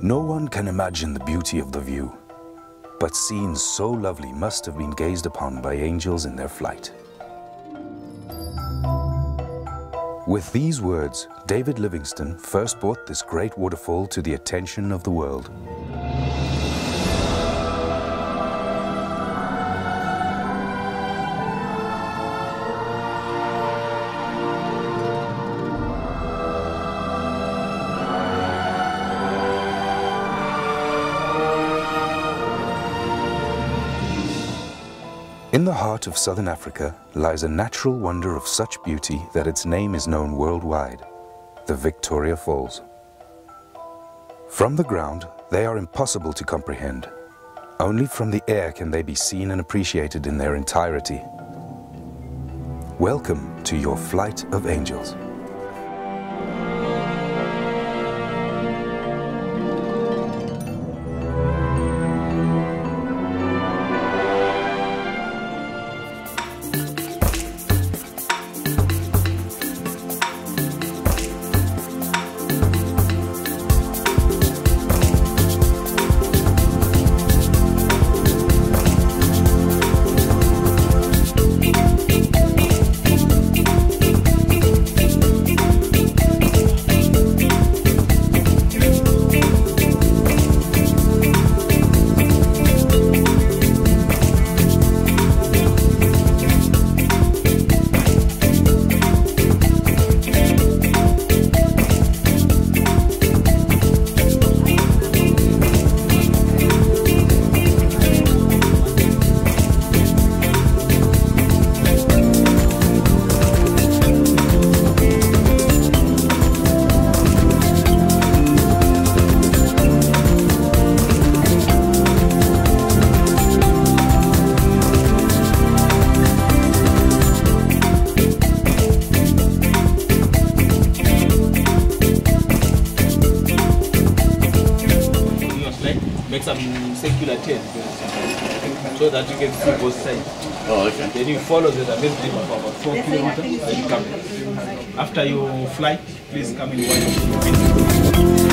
No one can imagine the beauty of the view, but scenes so lovely must have been gazed upon by angels in their flight. With these words, David Livingstone first brought this great waterfall to the attention of the world. In the heart of southern Africa lies a natural wonder of such beauty that its name is known worldwide, the Victoria Falls. From the ground, they are impossible to comprehend. Only from the air can they be seen and appreciated in their entirety. Welcome to your flight of angels. Make some circular turns so that you can see both sides. Oh, okay. Then you follow the base beam for about 4 kilometers. Then you come. After you fly, please come in one.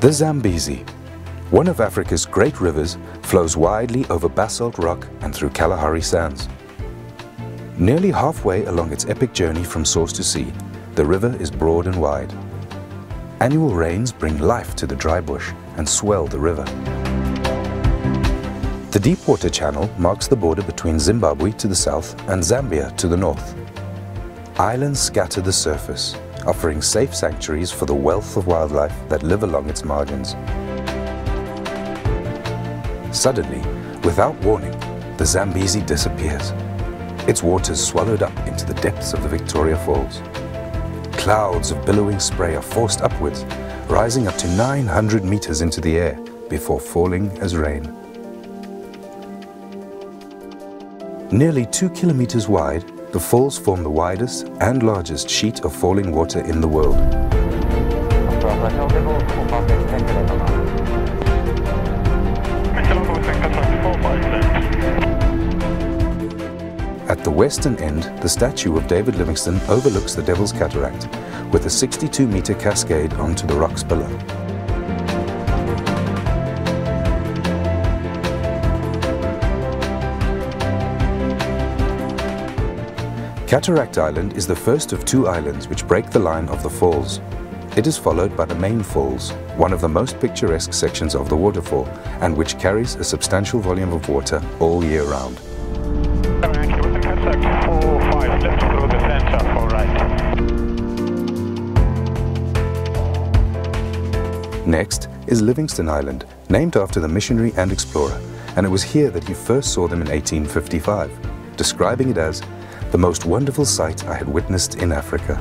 The Zambezi, one of Africa's great rivers, flows widely over basalt rock and through Kalahari sands. Nearly halfway along its epic journey from source to sea, the river is broad and wide. Annual rains bring life to the dry bush and swell the river. The Deepwater Channel marks the border between Zimbabwe to the south and Zambia to the north. Islands scatter the surface, offering safe sanctuaries for the wealth of wildlife that live along its margins. Suddenly, without warning, the Zambezi disappears. Its waters swallowed up into the depths of the Victoria Falls. Clouds of billowing spray are forced upwards, rising up to 900 meters into the air before falling as rain. Nearly 2 kilometers wide, the falls form the widest and largest sheet of falling water in the world. At the western end, the statue of David Livingstone overlooks the Devil's Cataract, with a 62-meter cascade onto the rocks below. Cataract Island is the first of 2 islands which break the line of the falls. It is followed by the main falls, one of the most picturesque sections of the waterfall, and which carries a substantial volume of water all year round. Next is Livingstone Island, named after the missionary and explorer, and it was here that he first saw them in 1855, describing it as the most wonderful sight I had witnessed in Africa.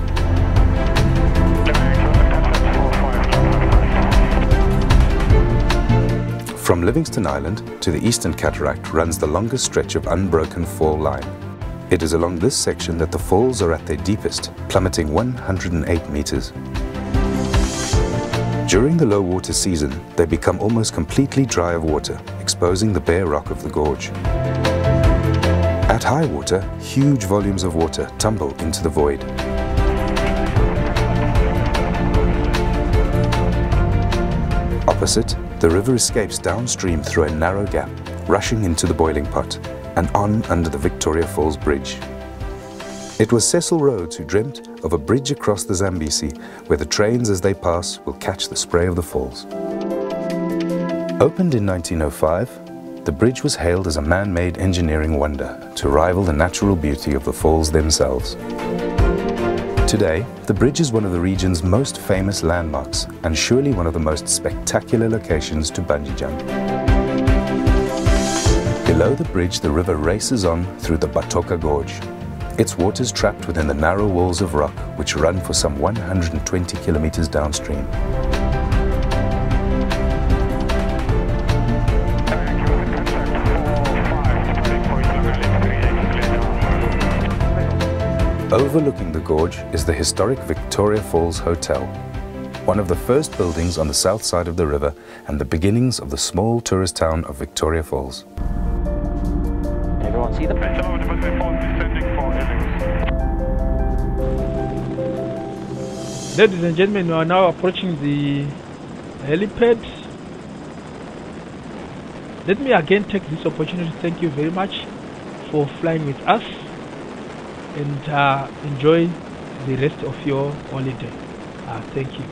From Livingstone Island to the Eastern Cataract runs the longest stretch of unbroken fall line. It is along this section that the falls are at their deepest, plummeting 108 meters. During the low water season, they become almost completely dry of water, exposing the bare rock of the gorge. At high water, huge volumes of water tumble into the void. Opposite, the river escapes downstream through a narrow gap, rushing into the boiling pot, and on under the Victoria Falls Bridge. It was Cecil Rhodes who dreamt of a bridge across the Zambezi, where the trains as they pass will catch the spray of the falls. Opened in 1905, the bridge was hailed as a man-made engineering wonder to rival the natural beauty of the falls themselves. Today, the bridge is one of the region's most famous landmarks and surely one of the most spectacular locations to bungee jump. Below the bridge, the river races on through the Batoka Gorge. Its waters trapped within the narrow walls of rock which run for some 120 kilometers downstream. Overlooking the gorge is the historic Victoria Falls Hotel, one of the first buildings on the south side of the river and the beginnings of the small tourist town of Victoria Falls. Everyone see them? Ladies and gentlemen, we are now approaching the helipad. Let me again take this opportunity to thank you very much for flying with us, and enjoy the rest of your holiday. Thank you.